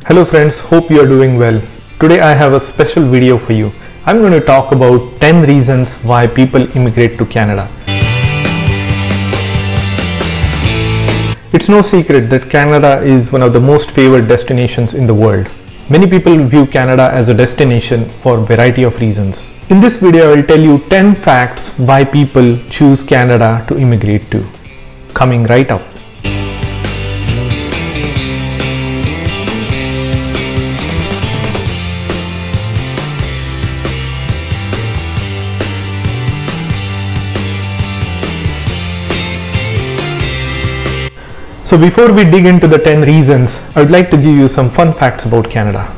Hello friends, hope you are doing well. Today I have a special video for you. I'm going to talk about 10 reasons why people immigrate to Canada. It's no secret that Canada is one of the most favored destinations in the world. Many people view Canada as a destination for a variety of reasons. In this video I will tell you 10 facts why people choose Canada to immigrate to. Coming right up. So before we dig into the 10 reasons, I would like to give you some fun facts about Canada.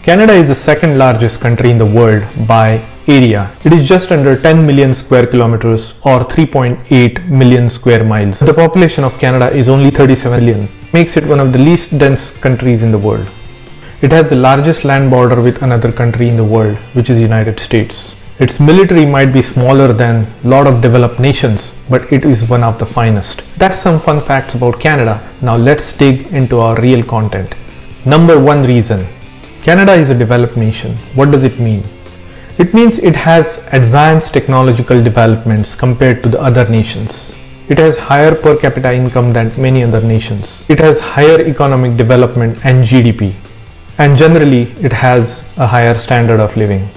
Canada is the second largest country in the world by area. It is just under 10 million square kilometers or 3.8 million square miles. The population of Canada is only 37 million, makes it one of the least dense countries in the world. It has the largest land border with another country in the world, which is United States. Its military might be smaller than a lot of developed nations, but it is one of the finest. That's some fun facts about Canada. Now let's dig into our real content. Number 1 reason. Canada is a developed nation. What does it mean? It means it has advanced technological developments compared to the other nations. It has higher per capita income than many other nations. It has higher economic development and GDP. And generally, it has a higher standard of living.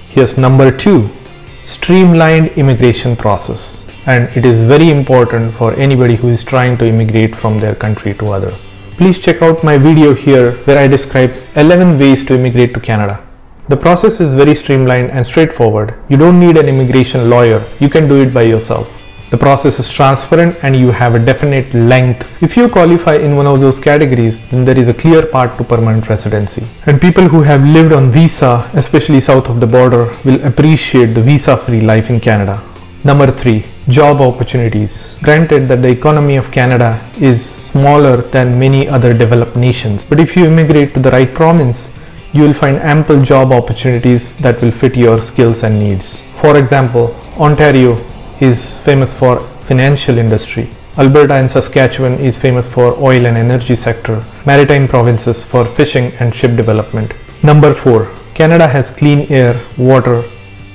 Here's number 2, streamlined immigration process, and it is very important for anybody who is trying to immigrate from their country to other. Please check out my video here where I describe 11 ways to immigrate to Canada. The process is very streamlined and straightforward. You don't need an immigration lawyer, you can do it by yourself. The process is transparent and you have a definite length. If you qualify in one of those categories, then there is a clear path to permanent residency. And people who have lived on visa, especially south of the border, will appreciate the visa-free life in Canada. Number 3, job opportunities. Granted that the economy of Canada is smaller than many other developed nations, but if you immigrate to the right province, you will find ample job opportunities that will fit your skills and needs. For example, Ontario is famous for financial industry. Alberta and Saskatchewan is famous for oil and energy sector. Maritime provinces for fishing and ship development. Number 4, Canada has clean air, water,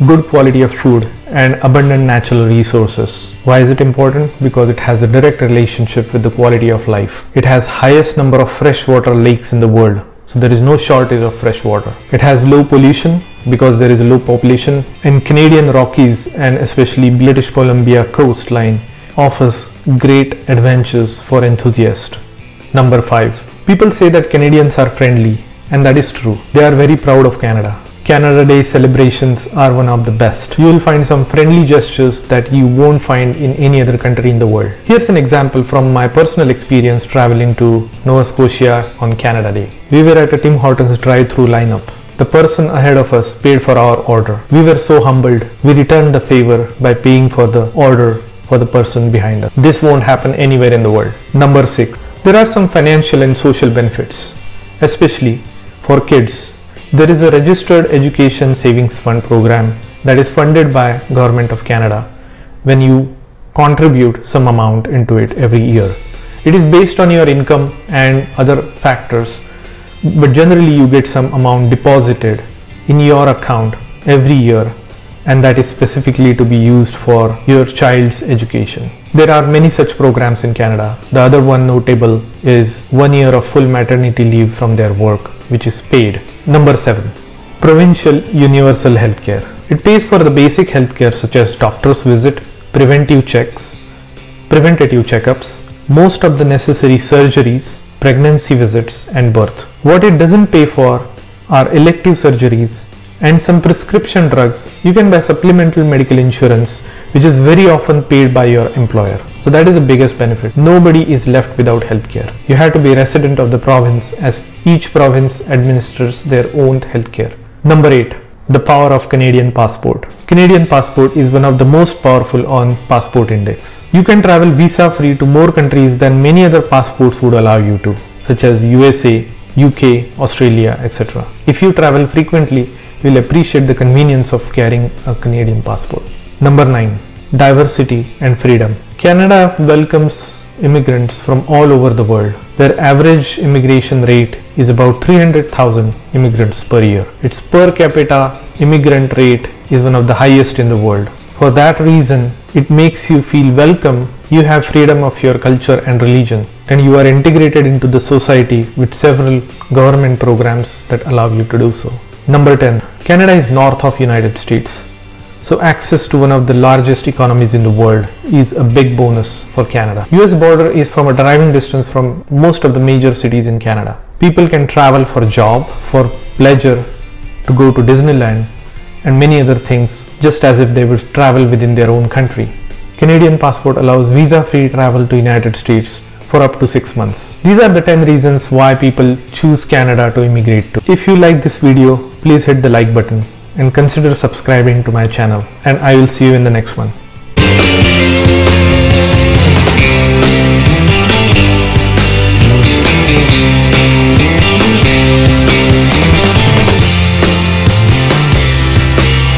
good quality of food and abundant natural resources. Why is it important? Because it has a direct relationship with the quality of life. It has highest number of freshwater lakes in the world. So there is no shortage of fresh water. It has low pollution because there is a low population, and Canadian Rockies and especially British Columbia coastline offers great adventures for enthusiasts. Number 5. People say that Canadians are friendly, and that is true. They are very proud of Canada. Canada Day celebrations are one of the best. You will find some friendly gestures that you won't find in any other country in the world. Here's an example from my personal experience traveling to Nova Scotia on Canada Day. We were at a Tim Hortons drive-thru lineup. The person ahead of us paid for our order. We were so humbled. We returned the favor by paying for the order for the person behind us. This won't happen anywhere in the world. Number 6. There are some financial and social benefits, especially for kids. There is a registered education savings fund program that is funded by Government of Canada when you contribute some amount into it every year. It is based on your income and other factors, but generally you get some amount deposited in your account every year, and that is specifically to be used for your child's education. There are many such programs in Canada. The other one notable is 1 year of full maternity leave from their work, which is paid. Number 7. Provincial universal healthcare. It pays for the basic healthcare such as doctor's visit, preventative checkups, most of the necessary surgeries, pregnancy visits and birth. What it doesn't pay for are elective surgeries and some prescription drugs. You can buy supplemental medical insurance, which is very often paid by your employer. So that is the biggest benefit. Nobody is left without healthcare. You have to be a resident of the province, as each province administers their own healthcare. Number 8. The power of Canadian passport. Canadian passport is one of the most powerful on passport index. You can travel visa-free to more countries than many other passports would allow you to, such as USA, UK, Australia, etc. If you travel frequently, you will appreciate the convenience of carrying a Canadian passport. Number 9. Diversity and freedom. Canada welcomes immigrants from all over the world. Their average immigration rate is about 300,000 immigrants per year. Its per capita immigrant rate is one of the highest in the world. For that reason, it makes you feel welcome. You have freedom of your culture and religion, and you are integrated into the society with several government programs that allow you to do so. Number 10. Canada is north of United States. So access to one of the largest economies in the world is a big bonus for Canada. US border is from a driving distance from most of the major cities in Canada. People can travel for job, for pleasure, to go to Disneyland and many other things, just as if they would travel within their own country. Canadian passport allows visa-free travel to United States for up to 6 months. These are the 10 reasons why people choose Canada to immigrate to. If you like this video, please hit the like button and consider subscribing to my channel, and I will see you in the next one.